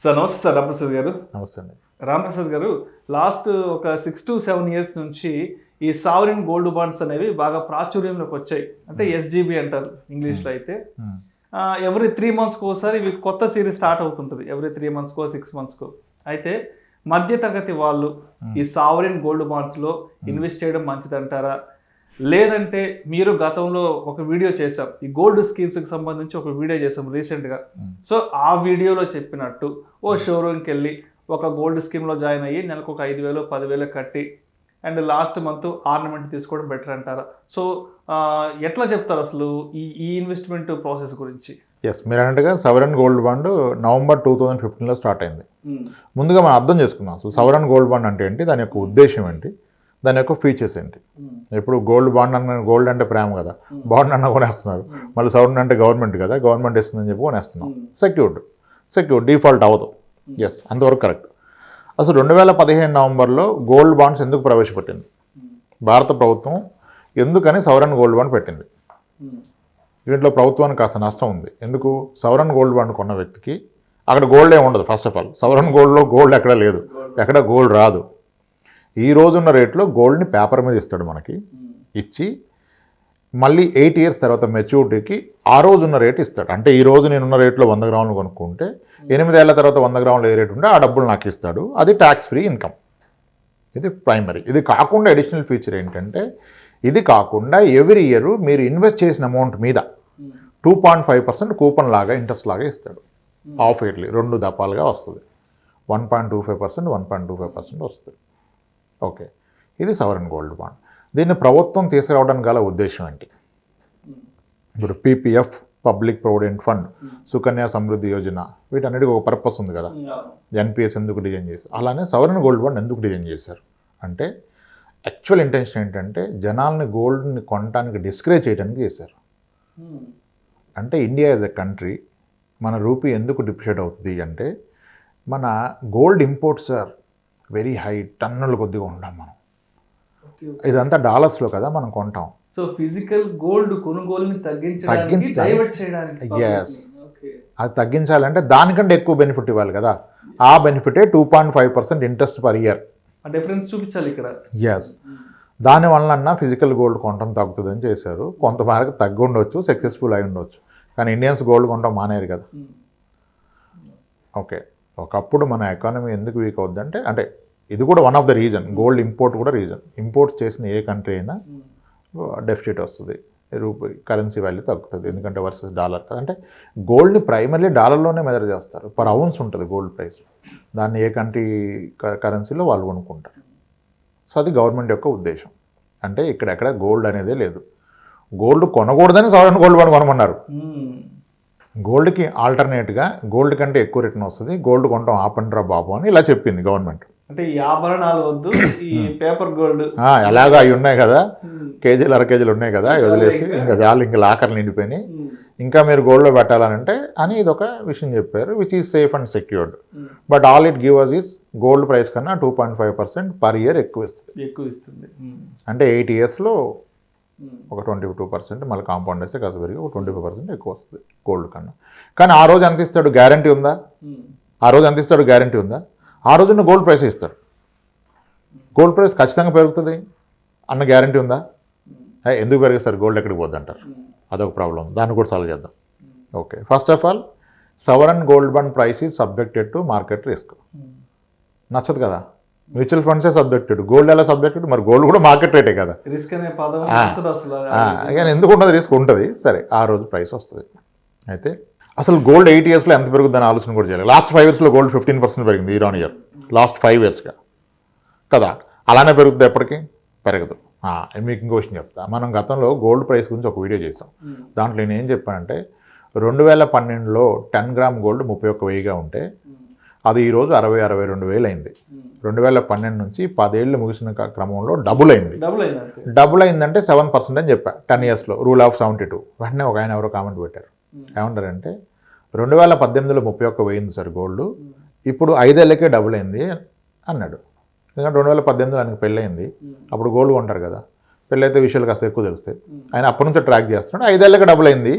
Sir నమస్తే sir Ramprasad గారు. నమస్తే అండి. రామప్రసాద్ గారు, లాస్ట్ ఒక 6 to 7 ఇయర్స్ నుంచి ఈ సావరిన్ గోల్డ్ బాండ్స్ అనేవి బాగా ప్రాచుర్యంలోకి వచ్చాయి. అంటే ఎస్జీబీ అంటారు ఇంగ్లీష్లో అయితే. ఎవ్రీ 3 monthస్కి ఒకసారి ఇవి కొత్త సిరీస్ స్టార్ట్ అవుతుంటుంది, ఎవ్రీ 3 monthస్కో 6 monthస్కో. అయితే మధ్యతరగతి వాళ్ళు ఈ సావరిన్ గోల్డ్ బాండ్స్లో ఇన్వెస్ట్ చేయడం మంచిదంటారా, లేదంటే మీరు గతంలో ఒక వీడియో చేసాం, ఈ గోల్డ్ స్కీమ్స్కి సంబంధించి ఒక వీడియో చేసాం రీసెంట్గా. సో ఆ వీడియోలో చెప్పినట్టు ఓ షోరూమ్కి వెళ్ళి ఒక గోల్డ్ స్కీమ్లో జాయిన్ అయ్యి నెలకు ఒక 5,000 10,000 కట్టి అండ్ లాస్ట్ మంత్ ఆర్నమెంట్ తీసుకోవడం బెటర్ అంటారా? సో ఎట్లా చెప్తారు అసలు ఈ ఇన్వెస్ట్మెంట్ ప్రాసెస్ గురించి? ఎస్, మీరు అన్నట్టుగా సవరన్ గోల్డ్ బాండ్ నవంబర్ 2015లో స్టార్ట్ అయింది. ముందుగా మనం అర్థం చేసుకున్నాం అసలు సవరన్ గోల్డ్ బాండ్ అంటే ఏంటి, దాని యొక్క ఉద్దేశం ఏంటి, దాని యొక్క ఫీచర్స్ ఏంటి. ఇప్పుడు గోల్డ్ బాండ్ అన్న, గోల్డ్ అంటే ప్రేమ కదా, బాండ్ అన్న కొనేస్తున్నారు. మళ్ళీ సవరన్ అంటే గవర్నమెంట్ కదా, గవర్నమెంట్ ఇస్తుందని చెప్పి కొనేస్తున్నాం. సెక్యూర్డ్ డిఫాల్ట్ అవ్వదు. ఎస్, అంతవరకు కరెక్ట్. అసలు 2015 నవంబర్లో గోల్డ్ బాండ్స్ ఎందుకు ప్రవేశపెట్టింది భారత ప్రభుత్వం, ఎందుకని సవరన్ గోల్డ్ బాండ్ పెట్టింది? దీంట్లో ప్రభుత్వానికి కాస్త నష్టం ఉంది. ఎందుకు? సవరన్ గోల్డ్ బాండ్ కొన్న వ్యక్తికి అక్కడ గోల్డే ఉండదు. ఫస్ట్ ఆఫ్ ఆల్ సవరన్ గోల్డ్లో గోల్డ్ ఎక్కడ లేదు, ఎక్కడ గోల్డ్ రాదు. ఈ రోజున్న రేట్లో గోల్డ్ని పేపర్ మీద ఇస్తాడు మనకి, ఇచ్చి మళ్ళీ 8 years తర్వాత మెచ్యూరిటీకి ఆ రోజు ఉన్న రేట్ ఇస్తాడు. అంటే ఈ రోజు నేనున్న రేట్లో 100 గ్రాములు కొనుక్కుంటే 8 ఏళ్ల తర్వాత 100 గ్రాములు ఏ రేటు ఉంటే ఆ డబ్బులు నాకు ఇస్తాడు. అది ట్యాక్స్ ఫ్రీ ఇన్కమ్. ఇది ప్రైమరీ. ఇది కాకుండా అడిషనల్ ఫీచర్ ఏంటంటే, ఇది కాకుండా ఎవ్రీ ఇయర్ మీరు ఇన్వెస్ట్ చేసిన అమౌంట్ మీద 2.5% కూపన్ లాగా ఇంట్రెస్ట్ లాగా ఇస్తాడు. హాఫ్ ఇయర్లీ 2 దఫాలుగా వస్తుంది. 1.25%, 1.25% వస్తుంది. ఓకే, ఇది సవరన్ గోల్డ్ బాండ్. దీన్ని ప్రభుత్వం తీసుకురావడానికి గల ఉద్దేశం ఏంటి? ఇప్పుడు PPF, public provident fund, Sukanya Samriddhi Yojana, వీటన్నిటికీ ఒక పర్పస్ ఉంది కదా. ఎన్పిఎస్ ఎందుకు డిజైన్ చేశారు, అలానే సవరన్ గోల్డ్ బాండ్ ఎందుకు డిజైన్ చేశారు అంటే, యాక్చువల్ ఇంటెన్షన్ ఏంటంటే జనాల్ని గోల్డ్ని కొనడానికి డిస్కరేజ్ చేయడానికి చేశారు. అంటే ఇండియా యాజ్ ఎ కంట్రీ, మన రూపీ ఎందుకు డిప్రిషియేట్ అవుతుంది అంటే, మన gold imports are very high, టన్నుల కొద్దిగా ఉంటాం మనం. ఇదంతా డాలర్స్లో కదా మనం కొంటాం. సో ఫిజికల్ గోల్డ్ కొనుగోలుని తగ్గించడానికి, ఎస్, అది తగ్గించాలంటే దానికంటే ఎక్కువ బెనిఫిట్ ఇవ్వాలి కదా. ఆ బెనిఫిటే 2.5% ఇంట్రెస్ట్ పర్ ఇయర్. డిఫరెన్స్ చూపించాలి ఇక్కడ. ఎస్, దానివల్ల ఫిజికల్ గోల్డ్ కొనడం తగ్గుతుందని చేశారు. కొంతమేరకు తగ్గి ఉండొచ్చు, సక్సెస్ఫుల్ అయి ఉండొచ్చు, కానీ ఇండియన్స్ గోల్డ్ కొనడం మానేరు కదా. ఓకే, ఒకప్పుడు మన ఎకానమీ ఎందుకు వీక్ అవుద్దంటే, అంటే ఇది కూడా one of the reason, gold import కూడా రీజన్. ఇంపోర్ట్ చేసిన ఏ కంట్రీ అయినా డెఫిసిట్ వస్తుంది, రూపీ కరెన్సీ వాల్యూ తగ్గుతుంది, ఎందుకంటే వర్సెస్ డాలర్ కదా. అంటే గోల్డ్ని ప్రైమర్లీ డాలర్లోనే మెజర్ చేస్తారు. పర్ అవున్స్ ఉంటుంది గోల్డ్ ప్రైస్, దాన్ని ఏ కంట్రీ కరెన్సీలో వాళ్ళు కొనుక్కుంటారు. సో అది గవర్నమెంట్ యొక్క ఉద్దేశం. అంటే ఇక్కడెక్కడ గోల్డ్ అనేదే లేదు. Gold కొనకూడదని సవరన్ gold bond కొనమన్నారు. గోల్డ్కి ఆల్టర్నేట్గా గోల్డ్ కంటే ఎక్కువ రిటర్న్ వస్తుంది, గోల్డ్ కొనడం ఆపండ్రా బాబు అని ఇలా చెప్పింది గవర్నమెంట్. అంటే ఈ ఆభరణాలు వద్దు, ఈ పేపర్ గోల్డ్ ఎలాగో అవి ఉన్నాయి కదా, కేజీలు 1/2 కేజీలు ఉన్నాయి కదా, వదిలేసి ఇంకా చాలు, ఇంకా లాకర్లు నిండిపోయినాయి, ఇంకా మీరు గోల్డ్లో పెట్టాలనంటే అని ఇది ఒక విషయం చెప్పారు, which is safe and secured. But all it give us is gold price కన్నా 2.5% పర్ ఇయర్ ఎక్కువ ఇస్తుంది. అంటే 8 yearsలో ఒక 22%, మళ్ళీ కాంపౌండ్ వేస్తే కాస్త పెరిగి ఒక 25% ఎక్కువ వస్తుంది గోల్డ్ కన్నా. కానీ ఆ రోజు ఎంత ఇస్తాడు గ్యారంటీ ఉందా? ఆ రోజున గోల్డ్ ప్రైస్ ఇస్తాడు. గోల్డ్ ప్రైస్ ఖచ్చితంగా పెరుగుతుంది అన్న గ్యారంటీ ఉందా? ఎందుకు పెరిగిస్తారు, గోల్డ్ ఎక్కడికి పోద్ది అంటారు. అదొక ప్రాబ్లం, దాన్ని కూడా సాల్వ్ చేద్దాం. Okay, first of all సవరన్ gold bond price is subjected to market risk. నచ్చదు కదా, మ్యూచువల్ ఫండ్సే సబ్జెక్టెడ్, గోల్డ్ ఎలా సబ్జెక్టెడ్? మరి గోల్డ్ కూడా మార్కెట్ రేటే కదా. కానీ ఎందుకు ఉంటుంది? రిస్క్ ఉంటుంది. సరే, ఆ రోజు ప్రైస్ వస్తుంది. అయితే అసలు గోల్డ్ 8 yearsలో ఎంత పెరుగుతుందని ఆలోచన కూడా చేయాలి. లాస్ట్ 5 yearsలో గోల్డ్ 15% పెరిగింది ఇయర్ ఆన్ ఇయర్, లాస్ట్ 5 yearsగా కదా. అలానే పెరుగుతుంది, ఎప్పటికీ పెరగదు. మీకు ఇంకో విషయం చెప్తా. మనం గతంలో గోల్డ్ ప్రైస్ గురించి ఒక వీడియో చేసాం. దాంట్లో నేను ఏం చెప్పానంటే, 2012లో 10 గ్రామ్ గోల్డ్ 31,000గా ఉంటే అది ఈరోజు 60-62,000 అయింది. 2012 నుంచి 10 ఏళ్ళు ముగిసిన క్రమంలో డబుల్ అయిందంటే 7% అని చెప్పా 10 yearsలో, రూల్ ఆఫ్ 72. వెంటనే ఒక ఆయన ఎవరో కామెంట్ పెట్టారు. ఏమంటారంటే, 2018లో 31,000 సార్ గోల్డ్, ఇప్పుడు 5 ఏళ్ళకే డబుల్ అయింది అన్నాడు. ఎందుకంటే 2018లో ఆయనకు పెళ్ళయింది, అప్పుడు గోల్డ్ కొంటారు కదా, పెళ్ళైతే విషయాలు కాస్త ఎక్కువ తెలుస్తాయి. ఆయన అప్పటి నుంచి ట్రాక్ చేస్తున్నాడు. 5 ఏళ్ళకి డబుల్ అయింది,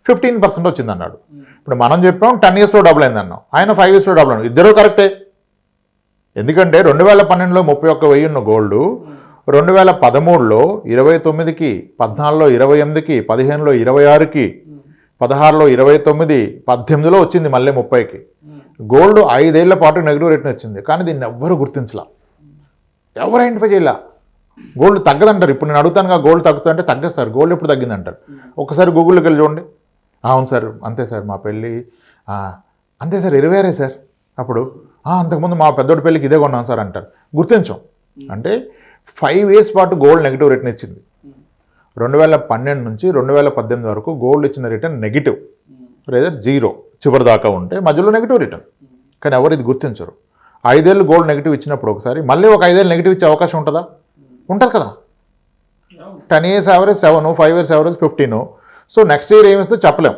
15% వచ్చింది అన్నాడు. ఇప్పుడు మనం చెప్పాం 10 yearsలో డబుల్ అయింది అన్నాం, ఆయన 5 yearsలో డబుల్ అన్నాడు. ఇద్దరు కరెక్టే. ఎందుకంటే 2012లో 31,000 ఉన్న గోల్డ్ 2013లో 29కి, 14లో 28కి, 15లో 26కి, 16లో 29, 18లో వచ్చింది మళ్ళీ 30కి. గోల్డ్ 5 ఏళ్ల పాటు నెగిటివ్ రేట్ని వచ్చింది. కానీ దీన్ని ఎవ్వరు గుర్తించలా, ఎవరు ఐడెంటిఫై చేయలే. గోల్డ్ తగ్గదంటారు. ఇప్పుడు నేను అడుగుతానుగా గోల్డ్ తగ్గుతుందంటే తగ్గదు సార్, గోల్డ్ ఎప్పుడు తగ్గిందంటారు. ఒకసారి గూగుల్లోకి వెళ్ళి చూడండి. అవును సార్ అంతే సార్, మా పెళ్ళి అంతే సార్ 26 సార్, అప్పుడు అంతకుముందు మా పెద్దోడి పెళ్ళికి ఇదే కొన్నాం సార్ అంటారు. గుర్తించాం. అంటే 5 years పాటు గోల్డ్ నెగిటివ్ రేట్ని ఇచ్చింది. 2012 నుంచి 2018 వరకు గోల్డ్ ఇచ్చిన రిటర్న్ నెగిటివ్ లేదా 0 చివరి దాకా ఉంటే మధ్యలో నెగిటివ్ రిటర్న్. కానీ ఎవరు ఇది గుర్తించరు. 5 ఏళ్ళు గోల్డ్ నెగిటివ్ ఇచ్చినప్పుడు ఒకసారి మళ్ళీ ఒక 5 ఏళ్ళు నెగిటివ్ ఇచ్చే అవకాశం ఉంటుందా? ఉంటుంది కదా. 10 years average 7, 5 years average 15. So next year ఏమిస్తే చెప్పలేం.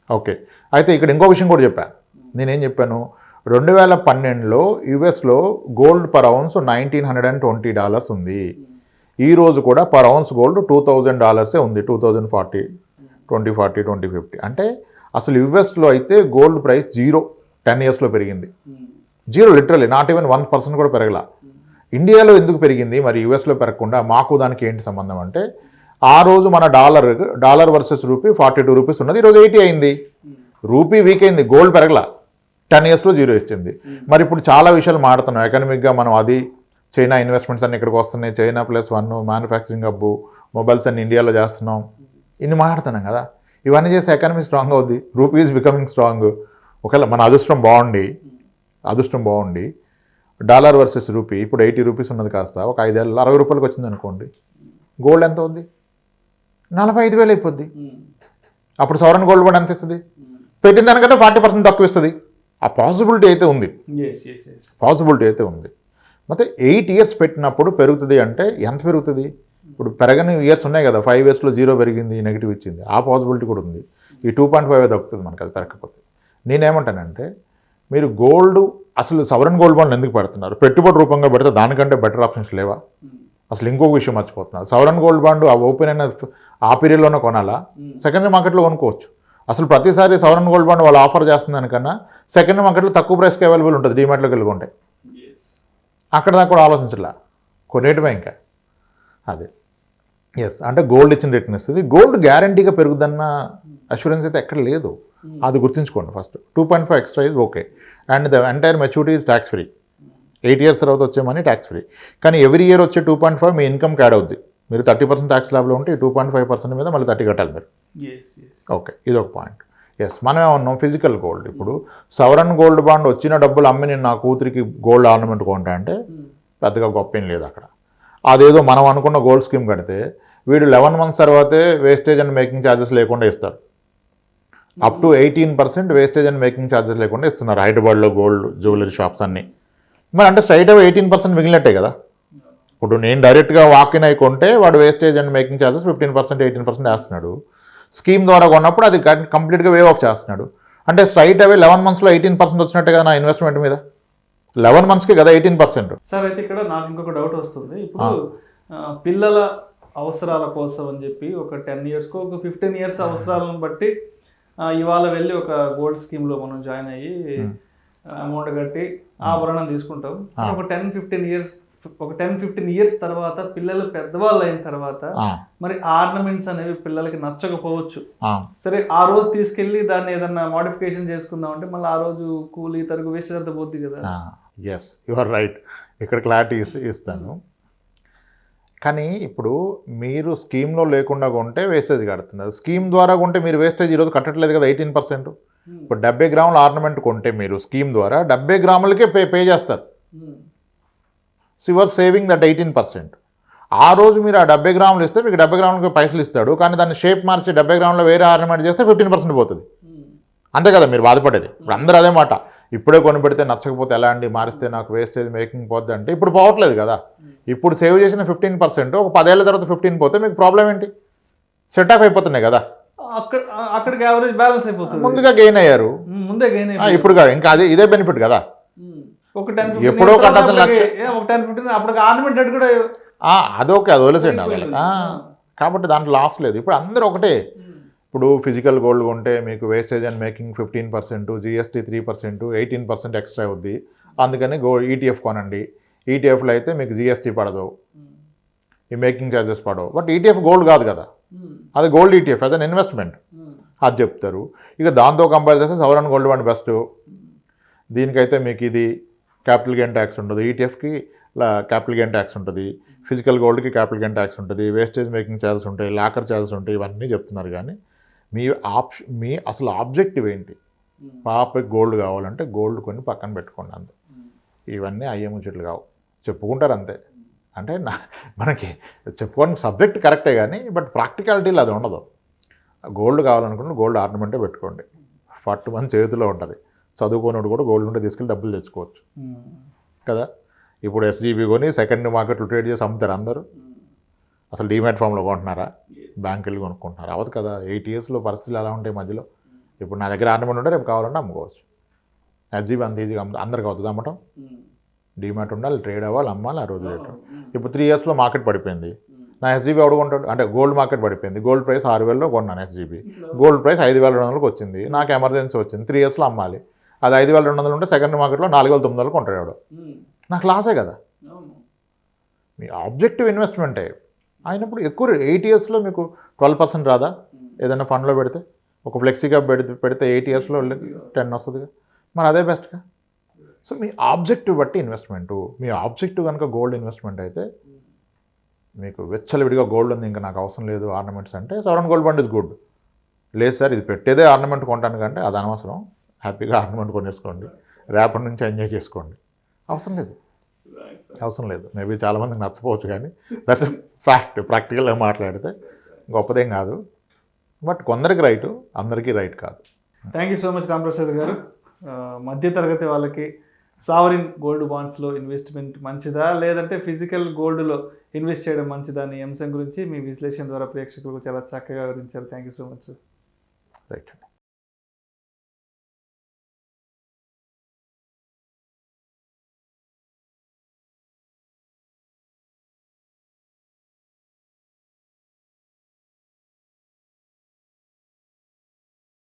ఓకే, అయితే ఇక్కడ ఇంకో విషయం కూడా చెప్పాను. నేనేం చెప్పాను, 2012లో యుఎస్లో గోల్డ్ పర్ ఔన్స్ $1,920 ఉంది. ఈరోజు కూడా పర్ ఔన్స్ గోల్డ్ $2,000 ఉంది. 2040, 2040, 2050. అంటే అసలు యుఎస్లో అయితే గోల్డ్ ప్రైస్ 0 10 yearsలో పెరిగింది. 0 లిటరల్లీ, నాట్ ఈవెన్ 1% కూడా పెరగల. ఇండియాలో ఎందుకు పెరిగింది మరి యుఎస్లో పెరగకుండా? మాకు దానికి ఏంటి సంబంధం అంటే, ఆ రోజు మన డాలర్ వర్సెస్ రూపీ 42 రూపీస్ ఉన్నది, ఈరోజు 80 అయింది. రూపీ వీక్ అయింది, గోల్డ్ పెరగల. 10 yearsలో 0 ఇచ్చింది. మరి ఇప్పుడు చాలా విషయాలు మాడుతున్నాం ఎకనామిక్గా. మనం అది చైనా ఇన్వెస్ట్మెంట్స్ అన్ని ఇక్కడికి వస్తున్నాయి, చైనా +1, మ్యానుఫ్యాక్చరింగ్ హబ్, మొబైల్స్ అన్ని ఇండియాలో చేస్తున్నాం, ఇన్ని మాట్లాడుతున్నాం కదా. ఇవన్నీ చేస్తే ఎకానమీ స్ట్రాంగ్ అవుద్ది, రూపీ ఈజ్ బికమింగ్ స్ట్రాంగ్. ఒకవేళ మన అదృష్టం బాగుండి డాలర్ వర్సెస్ రూపీ ఇప్పుడు 80 రూపీస్ ఉన్నది కాస్త ఒక 5 ఏళ్ళు 60 రూపాయలకి వచ్చింది అనుకోండి, గోల్డ్ ఎంత అవుద్ది? 45,000 అయిపోద్ది. అప్పుడు సవరన్ గోల్డ్ బాండ్ ఎంత ఇస్తుంది? పెట్టిన దానికంటే 40% తక్కువ ఇస్తుంది. ఆ పాసిబిలిటీ అయితే ఉంది, ಮತ್ತೆ 8 years పెట్టినప్పుడు పెరుగుతుంది అంటే ఎంత పెరుగుతుంది? ఇప్పుడు పెరగని ఇయర్స్ ఉన్నాయి కదా, 5 yearsలో 0 పెరిగింది, నెగిటివ్ ఇచ్చింది, ఆ పాసిబిలిటీ కూడా ఉంది. ఈ 2.5 తగ్గుతుంది మనకు అది పెరగకపోతే. నేనేమంటానంటే, మీరు గోల్డ్ అసలు సవరన్ గోల్డ్ బాండ్ ఎందుకు పెడుతున్నారు? పెట్టుబడి రూపంగా పెడితే దానికంటే బెటర్ ఆప్షన్స్ లేవా? అసలు ఇంకొక విషయం మర్చిపోతున్నారు, సవరన్ గోల్డ్ బాండ్ ఆ ఓపెన్ అయిన ఆ పీరియడ్లోనే కొనాలా? సెకండరీ మార్కెట్లో కొనుక్కోవచ్చు. అసలు ప్రతిసారి సవరన్ గోల్డ్ బాండ్ వాళ్ళు ఆఫర్ చేస్తున్న దానికన్నా సెకండరీ మార్కెట్లో తక్కువ ప్రైస్కి అవైలబుల్ ఉంటుంది. డీమార్ట్లోకి వెళ్ళుకుంటే అక్కడ దాకా కూడా ఆలోచించట్లా, కొనేయటమే ఇంకా. అదే అంటే గోల్డ్ ఇచ్చిన రిటర్న్ ఇస్తుంది. గోల్డ్ గ్యారంటీగా పెరుగుదన్న అష్యూరెన్స్ అయితే ఎక్కడ లేదు, అది గుర్తుంచుకోండి first. 2.5 extra is okay, and the entire maturity is tax free. 8 years తర్వాత వచ్చే మనీ ట్యాక్స్ ఫ్రీ. కానీ ఎవ్రీ ఇయర్ వచ్చే 2.5 మీ ఇన్కమ్కి యాడ్ అవుద్ది. మీరు 30% ట్యాక్స్ ల్యాబ్లో ఉంటే 2.5% మీద మళ్ళీ 30 కట్టాలి మీరు. ఓకే, ఇది ఒక పాయింట్. మనం ఏమన్నాం, ఫిజికల్ గోల్డ్. ఇప్పుడు సవరన్ గోల్డ్ బాండ్ వచ్చిన డబ్బులు అమ్మి నేను నా కూతురికి గోల్డ్ ఆర్నమెంట్ కొంటా అంటే పెద్దగా గొప్ప ఏం లేదు అక్కడ. అదేదో మనం అనుకున్న గోల్డ్ స్కీమ్ కడితే వీడు 11 months తర్వాతే వేస్టేజ్ అండ్ మేకింగ్ ఛార్జెస్ లేకుండా ఇస్తారు. Up to 18% wastage and making charges లేకుండా ఇస్తున్నారు హైదరాబాద్లో గోల్డ్ జ్యువెలరీ షాప్స్ అన్నీ. మరి అంటే స్ట్రైట్ అవే 18% మిగిలినట్టే కదా. ఇప్పుడు నేను డైరెక్ట్గా వాకిన్ అయి కొంటే వాడు వేస్టేజ్ అండ్ మేకింగ్ ఛార్జెస్ 15%, 18% వేస్తున్నాడు. స్కీమ్ ద్వారా కొన్నప్పుడు అది కంప్లీట్గా వేవ్ ఆఫ్ చేస్తున్నాడు. అంటే స్ట్రైట్ అవే 11 monthsలో 18% వచ్చినట్టే కదా నా ఇన్వెస్ట్మెంట్ మీద. 11 monthsకి కదా 18%. సార్ అయితే ఇక్కడ నాకు ఇంకొక డౌట్ వస్తుంది. ఇప్పుడు పిల్లల అవసరాల కోసం అని చెప్పి ఒక 10 yearsకో ఒక 15 years అవసరాలను బట్టి ఇవాళ వెళ్ళి ఒక గోల్డ్ స్కీమ్లో మనం జాయిన్ అయ్యి అమౌంట్ కట్టి ఆభరణం తీసుకుంటాం. ఒక 10-15 years తర్వాత పిల్లలు పెద్దవాళ్ళు అయిన తర్వాత మరి ఆర్నమెంట్స్ అనేవి పిల్లలకి నచ్చకపోవచ్చు. సరే, ఆ రోజు తీసుకెళ్ళి దాన్ని ఏదన్నా మోడిఫికేషన్ చేసుకుందాం అంటే మళ్ళీ ఆ రోజు కూలీ తరుగు వేస్ట్ అంత పోద్ది కదా. Yes, you are right. ఇక్కడ క్లారిటీ ఇస్తాను. కానీ ఇప్పుడు మీరు స్కీమ్లో లేకుండా కొంటే వేస్టేజ్ కడుతున్నారు, స్కీమ్ ద్వారా కొంటే మీరు వేస్టేజ్ ఈరోజు కట్టట్లేదు కదా 18%. ఇప్పుడు 70 grams ఆర్నమెంట్ కొంటే మీరు స్కీమ్ ద్వారా 70 grams పే చేస్తారు. So your saving that 18%. ఆ రోజు మీరు ఆ 70 grams ఇస్తే మీకు 70 grams పైసలు ఇస్తాడు, కానీ దాన్ని షేప్ మార్చి 70 grams వేరే ఆర్నమెంట్ చేస్తే 15% పోతుంది. అంతే కదా మీరు బాధపడేది. ఇప్పుడు అందరూ అదే మాట, ఇప్పుడే కొనిపెడితే నచ్చకపోతే ఎలా అండి, మారిస్తే నాకు వేస్టేజ్ మేకింగ్ పోద్ది అంటే ఇప్పుడు పోవట్లేదు కదా. ఇప్పుడు సేవ్ చేసిన 15% ఒక 10 ఏళ్ల తర్వాత 15 పోతే మీకు ప్రాబ్లం ఏంటి? సెట్ ఆఫ్ అయిపోతున్నాయి కదా, అక్కడికి యావరేజ్ బ్యాలెన్స్ అయిపోతుంది. ముందుగా గెయిన్ అయ్యారు, ఇప్పుడు కాదు ఇంకా అదే ఇదే బెనిఫిట్ కదా. ఎప్పుడో కట్టాల్సిన అదొకే, అది వదిలేసేయండి అదే. కాబట్టి దాంట్లో లాస్ లేదు. ఇప్పుడు అందరూ ఒకటే, ఇప్పుడు ఫిజికల్ గోల్డ్ కొంటే మీకు wastage and making 15%, GST 3%, 18% extra అవుద్ది. అందుకని ఈటీఎఫ్ కొనండి. ఈటీఎఫ్లో అయితే మీకు జిఎస్టీ పడదు, ఈ మేకింగ్ ఛార్జెస్ పడవు. బట్ ఈటీఎఫ్ గోల్డ్ కాదు కదా, అది gold ETF as an investment అది చెప్తారు. ఇక దాంతో కంపేర్ చేస్తే సవరన్ గోల్డ్ బాండ్ బెస్ట్. దీనికైతే మీకు ఇది క్యాపిటల్ గెయిన్ ట్యాక్స్ ఉండదు, ఈటీఎఫ్కి క్యాపిటల్ గెయిన్ ట్యాక్స్ ఉంటుంది, ఫిజికల్ గోల్డ్కి క్యాపిటల్ గెయిన్ ట్యాక్స్ ఉంటుంది, వేస్టేజ్ మేకింగ్ ఛార్జెస్ ఉంటాయి, లాకర్ ఛార్జెస్ ఉంటాయి, ఇవన్నీ చెప్తున్నారు. కానీ మీ అసలు ఆబ్జెక్టివ్ ఏంటి? పాపకి గోల్డ్ కావాలంటే గోల్డ్ కొని పక్కన పెట్టుకోండి అంతే. ఇవన్నీ అయ్యే ముచ్చట్లు కావు, చెప్పుకుంటారు అంతే. అంటే మనకి చెప్పుకోవడానికి సబ్జెక్ట్ కరెక్టే కానీ బట్ ప్రాక్టికాలిటీలో అది ఉండదు. గోల్డ్ కావాలనుకుంటే గోల్డ్ ఆర్నమెంటే పెట్టుకోండి, పట్టు మంది చేతిలో ఉంటుంది. చదువుకోనోడు కూడా గోల్డ్ ఉంటే తీసుకెళ్ళి డబ్బులు తెచ్చుకోవచ్చు కదా. ఇప్పుడు ఎస్జీబీ కొని సెకండ్ మార్కెట్లో ట్రేడ్ చేసి అమ్ముతారు అందరూ. అసలు డీమ్యాట్ ఫామ్లో కొంటున్నారా? బ్యాంక్ వెళ్ళి కొనుక్కుంటున్నారు. అవదు కదా. 8 yearsలో పరిస్థితులు ఎలా ఉంటాయి మధ్యలో. ఇప్పుడు నా దగ్గర ఆర్నమెంట్ ఉంటే రేపు కావాలంటే అమ్ముకోవచ్చు. ఎస్జీబీ అంత ఈజీగా అందరికి అవుతుంది అమ్మటం. డీమ్యాట్ ఉండాలి, ట్రేడ్ అవ్వాలి, అమ్మాలి ఆ రోజు రేటు. ఇప్పుడు 3 yearsలో మార్కెట్ పడిపోయింది, నా ఎస్జీబీ ఎవడుకుంటాడు? అంటే గోల్డ్ మార్కెట్ పడిపోయింది, గోల్డ్ ప్రైస్ 6,000లో కొన్నాను ఎస్జీబీ, గోల్డ్ ప్రైస్ 5,200కి వచ్చింది, నాకు ఎమర్జెన్సీ వచ్చింది, 3 yearsలో అమ్మాలి. అది 5,200 ఉంటే సెకండ్ మార్కెట్లో 4,900 కొంటాడు ఎవడు, నాకు లాసే కదా. మీ ఆబ్జెక్టివ్ ఇన్వెస్ట్మెంటే అయినప్పుడు ఎక్కువ 8 yearsలో మీకు 12% రాదా? ఏదైనా ఫండ్లో పెడితే ఒక ఫ్లెక్సీగా పెడితే 8 yearsలో 10 వస్తుందిగా, మరి అదే బెస్ట్గా. సో మీ ఆబ్జెక్టివ్ బట్టి ఇన్వెస్ట్మెంటు. మీ ఆబ్జెక్టివ్ కనుక గోల్డ్ ఇన్వెస్ట్మెంట్ అయితే మీకు వెచ్చలవిడిగా గోల్డ్ ఉంది, ఇంకా నాకు అవసరం లేదు ఆర్నమెంట్స్ అంటే సవరన్ గోల్డ్ బాండ్ ఇస్ గుడ్. లేదు సార్ ఇది పెట్టేదే ఆర్నమెంట్ కొంటాను కంటే అది అనవసరం, హ్యాపీగా ఆర్నమెంట్ కొనేసుకోండి, రేపటి నుంచి ఎంజాయ్ చేసుకోండి. అవసరం లేదు. మేబీ చాలామందికి నచ్చపోవచ్చు కానీ దట్స్ ఎ ఫ్యాక్ట్. ప్రాక్టికల్గా మాట్లాడితే గొప్పదేం కాదు, బట్ కొందరికి రైటు, అందరికీ రైట్ కాదు. Thank you so much Ramprasad గారు. మధ్యతరగతి వాళ్ళకి సావరిన్ గోల్డ్ బాండ్స్లో ఇన్వెస్ట్మెంట్ మంచిదా లేదంటే ఫిజికల్ గోల్డ్లో ఇన్వెస్ట్ చేయడం మంచిదా అనే అంశం గురించి మీ విశ్లేషణ ద్వారా ప్రేక్షకులకు చాలా చక్కగా వివరించారు. Thank you so much sir. Right.